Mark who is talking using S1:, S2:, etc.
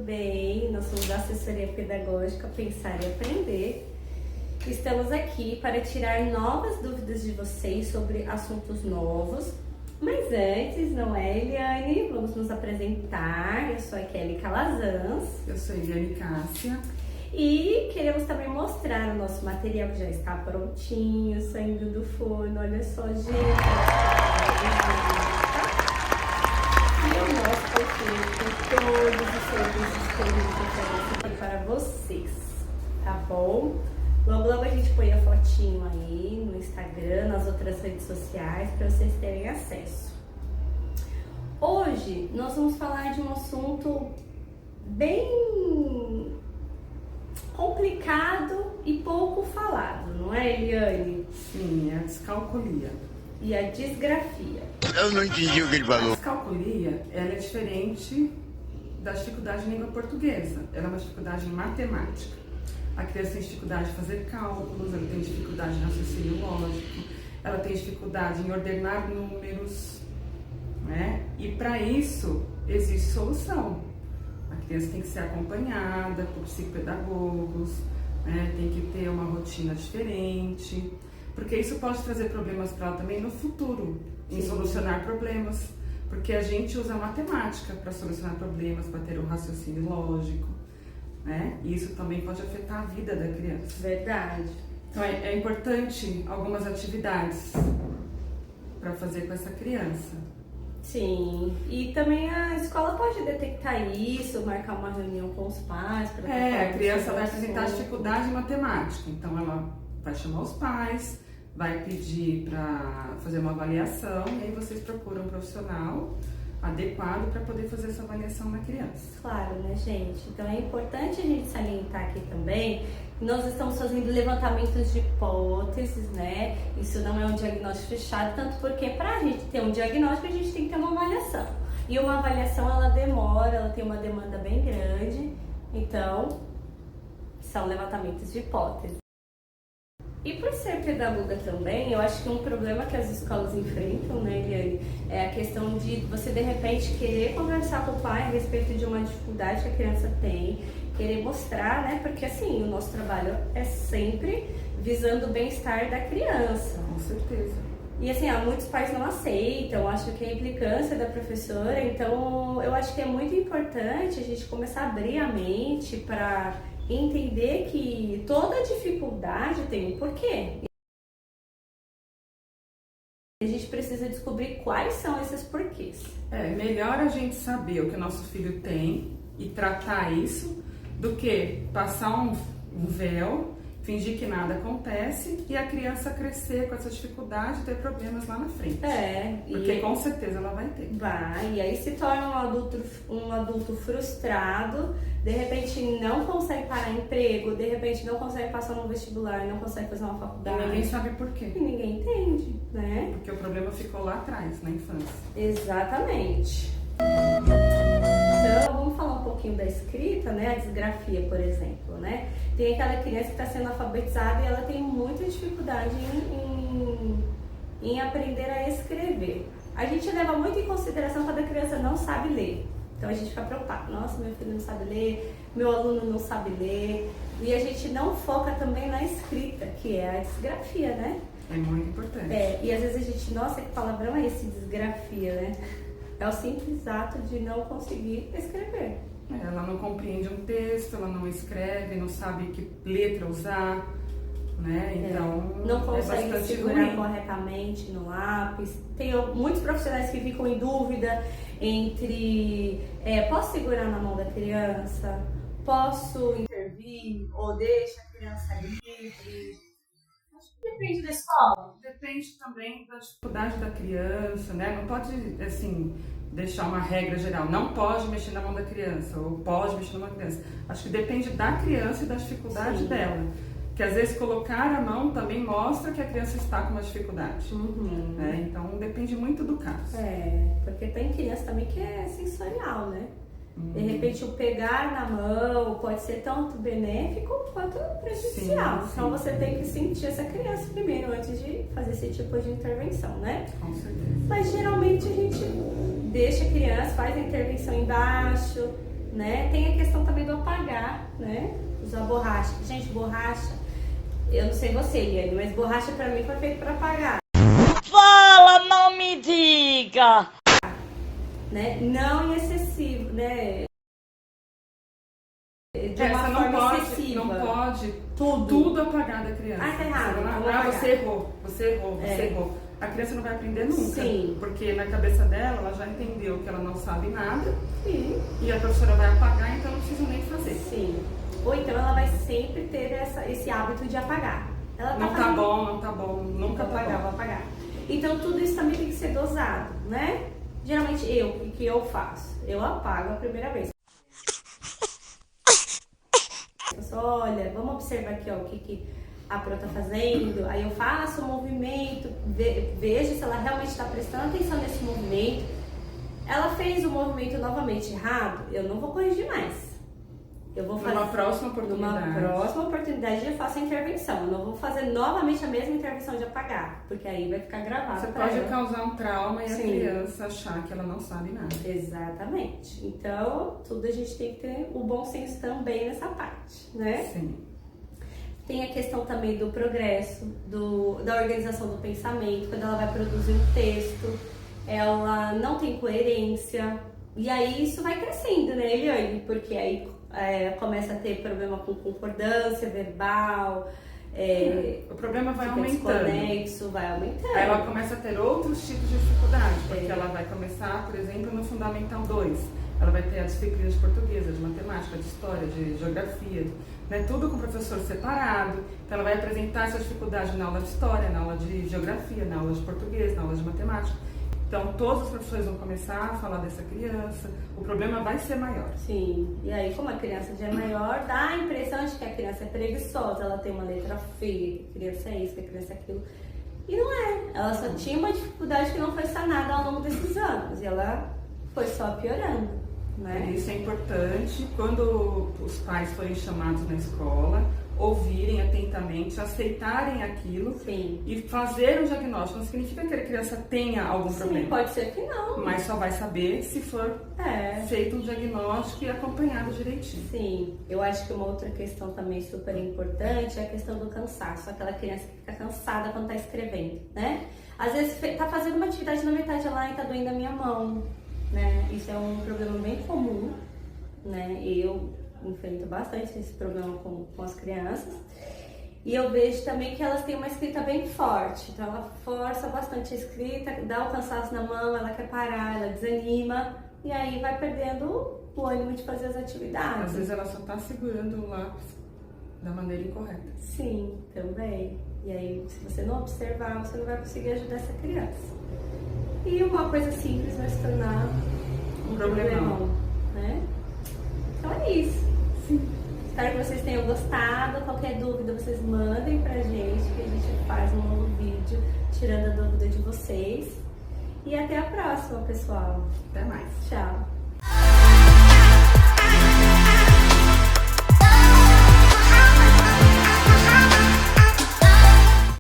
S1: bem? Nós somos da Assessoria Pedagógica Pensar e Aprender. Estamos aqui para tirar novas dúvidas de vocês sobre assuntos novos. Mas antes, não é, Eliane? Vamos nos apresentar. Eu sou a Kelly Calazans.
S2: Eu sou a Eliane Cássia.
S1: E queremos também mostrar o nosso material que já está prontinho, saindo do forno. Olha só, gente. E o nosso perfil com todos os serviços que a gente oferece para vocês, tá bom? Logo, logo a gente põe a fotinho aí no Instagram, nas outras redes sociais, para vocês terem acesso. Hoje nós vamos falar de um assunto bem complicado e pouco falado, não é, Eliane?
S2: Sim, é a descalculia.
S1: E a disgrafia.
S3: Eu não entendi o que ele falou.
S2: A descalculia, ela é diferente da dificuldade em língua portuguesa. Ela é uma dificuldade em matemática. A criança tem dificuldade de fazer cálculos, ela tem dificuldade de raciocínio lógico, ela tem dificuldade em ordenar números, né? E para isso existe solução. A criança tem que ser acompanhada por psicopedagogos, né? Tem que ter uma rotina diferente, porque isso pode trazer problemas para ela também no futuro, em solucionar problemas, porque a gente usa a matemática para solucionar problemas, para ter um raciocínio lógico, né? E isso também pode afetar a vida da criança.
S1: Verdade.
S2: Então é importante algumas atividades para fazer com essa criança.
S1: Sim, e também a escola pode detectar isso, marcar uma reunião com os pais para
S2: A criança vai apresentar dificuldade em matemática, então ela vai chamar os pais, vai pedir para fazer uma avaliação e aí vocês procuram um profissional adequado para poder fazer essa avaliação na criança.
S1: Claro, né, gente? Então é importante a gente salientar aqui também que nós estamos fazendo levantamentos de hipóteses, né? Isso não é um diagnóstico fechado, tanto porque para a gente ter um diagnóstico a gente tem que ter uma avaliação. E uma avaliação ela demora, ela tem uma demanda bem grande, então são levantamentos de hipóteses. E por ser pedagoga também, eu acho que um problema que as escolas enfrentam, né, Eliane, é a questão de você de repente querer conversar com o pai a respeito de uma dificuldade que a criança tem, querer mostrar, né, porque assim, o nosso trabalho é sempre visando o bem-estar da criança.
S2: Com certeza.
S1: E assim, muitos pais não aceitam, acham que é implicância da professora, então eu acho que é muito importante a gente começar a abrir a mente para entender que toda dificuldade tem um porquê. A gente precisa descobrir quais são esses porquês.
S2: É melhor a gente saber o que o nosso filho tem e tratar isso do que passar um véu, fingir que nada acontece e a criança crescer com essa dificuldade e ter problemas lá na frente. Porque com certeza ela vai ter.
S1: Vai, e aí se torna um adulto frustrado, de repente não consegue parar emprego, de repente não consegue passar no vestibular, não consegue fazer uma faculdade.
S2: E ninguém sabe por quê.
S1: E ninguém entende, né?
S2: Porque o problema ficou lá atrás, na infância.
S1: Exatamente. Então, vamos falar um pouquinho da escrita, né? A disgrafia, por exemplo, né? Tem aquela criança que está sendo alfabetizada e ela tem muita dificuldade em aprender a escrever. A gente leva muito em consideração quando a criança não sabe ler. Então, a gente fica preocupado. Nossa, meu filho não sabe ler, meu aluno não sabe ler. E a gente não foca também na escrita, que é a disgrafia, né?
S2: É muito importante.
S1: E às vezes a gente, nossa, que palavrão é esse, disgrafia, né? É o simples ato de não conseguir escrever.
S2: Ela não compreende um texto, ela não escreve, não sabe que letra usar, né? Então,
S1: não consegue
S2: bastante
S1: segurar
S2: ruim.
S1: corretamente no lápis. Tem muitos profissionais que ficam em dúvida entre posso segurar na mão da criança, posso intervir ou deixa a criança livre. Acho que depende da escola.
S2: Depende também da dificuldade da criança, né? Não pode, assim, deixar uma regra geral. Não pode mexer na mão da criança ou pode mexer na mão da criança. Acho que depende da criança e da dificuldade dela. Que às vezes colocar a mão também mostra que a criança está com uma dificuldade. Né? Então depende muito do caso.
S1: Porque tem criança também que é sensorial, né? De repente o pegar na mão pode ser tanto benéfico quanto prejudicial.
S2: Sim,
S1: então você tem que sentir essa criança primeiro antes de fazer esse tipo de intervenção, né?
S2: Com certeza.
S1: Mas geralmente a gente deixa a criança, faz a intervenção embaixo, né? Tem a questão também do apagar, né? Usar borracha. Gente, borracha, eu não sei você, Liane, mas borracha pra mim foi feito pra apagar.
S4: Fala, não me diga!
S1: Né? Não em excessivo, né? De uma
S2: Essa
S1: forma excessiva.
S2: não pode
S1: Tudo.
S2: tudo apagar da criança.
S1: Ah, tá errado,
S2: Você,
S1: vamos apagar.
S2: você errou, você errou, você
S1: É.
S2: errou. A criança não vai aprender nunca.
S1: Sim.
S2: Porque na cabeça dela, ela já entendeu que ela não sabe nada
S1: Sim.
S2: e a professora vai apagar, então não precisa nem fazer.
S1: Sim. Ou então ela vai sempre ter esse hábito de apagar. Ela
S2: Não tá
S1: fazendo-
S2: bom, não tá bom, nunca
S1: Vou
S2: tá
S1: apagar,
S2: bom.
S1: vou apagar. Então tudo isso também tem que ser dosado, né? Geralmente o que eu faço? Eu apago a primeira vez. Eu só, olha, vamos observar aqui ó, o que a Pro tá fazendo. Aí eu faço o movimento, vejo se ela realmente está prestando atenção nesse movimento. Ela fez o movimento novamente errado, eu não vou corrigir mais. Eu vou fazer
S2: Numa próxima oportunidade.
S1: numa próxima oportunidade eu faço a intervenção. Eu não vou fazer novamente a mesma intervenção de apagar, porque aí vai ficar gravado.
S2: Você
S1: pra
S2: pode
S1: ela.
S2: causar um trauma e a
S1: Sim.
S2: criança achar que ela não sabe nada.
S1: Exatamente. Então, tudo a gente tem que ter o bom senso também nessa parte, né?
S2: Sim.
S1: Tem a questão também do progresso, da organização do pensamento, quando ela vai produzir um texto, ela não tem coerência, e aí isso vai crescendo, né, Eliane? Porque aí começa a ter problema com concordância verbal,
S2: O problema vai
S1: fica
S2: aumentando.
S1: desconexo, vai aumentando.
S2: Aí ela começa a ter outros tipos de dificuldade, porque
S1: É.
S2: ela vai começar, por exemplo, no Fundamental 2. Ela vai ter as disciplinas de português, de matemática, de história, de geografia, né? Tudo com o professor separado. Então ela vai apresentar essa dificuldade na aula de história, na aula de geografia, na aula de português, na aula de matemática. Então todos os professores vão começar a falar dessa criança, o problema vai ser maior.
S1: Sim, e aí como a criança já é maior, dá a impressão de que a criança é preguiçosa, ela tem uma letra feia, que a criança é isso, que a criança é aquilo. E não é, ela só tinha uma dificuldade que não foi sanada ao longo desses anos, e ela foi só piorando, né?
S2: Isso é importante quando os pais forem chamados na escola, ouvirem atentamente, aceitarem aquilo
S1: Sim.
S2: e fazer um diagnóstico. Não significa que a criança tenha algum
S1: Sim,
S2: problema,
S1: pode ser que não.
S2: mas só vai saber se for feito um diagnóstico e acompanhado direitinho.
S1: Sim, eu acho que uma outra questão também super importante é a questão do cansaço. Aquela criança que fica cansada quando tá escrevendo, né? Às vezes tá fazendo uma atividade na metade lá e tá doendo a minha mão, né? Isso é um problema bem comum, né? Eu enfrento bastante esse problema com as crianças. E eu vejo também que elas têm uma escrita bem forte, então ela força bastante a escrita, dá o cansaço na mão, ela quer parar, ela desanima, e aí vai perdendo o ânimo de fazer as atividades.
S2: Às vezes ela só está segurando o lápis da maneira incorreta.
S1: Sim, também. E aí, se você não observar, você não vai conseguir ajudar essa criança. E uma coisa simples vai se tornar um problemão, né? Então é isso.
S2: Sim.
S1: Espero que vocês tenham gostado. Qualquer dúvida, vocês mandem pra gente, que a gente faz um novo vídeo tirando a dúvida de vocês. E até a próxima, pessoal.
S2: Até mais.
S1: Tchau.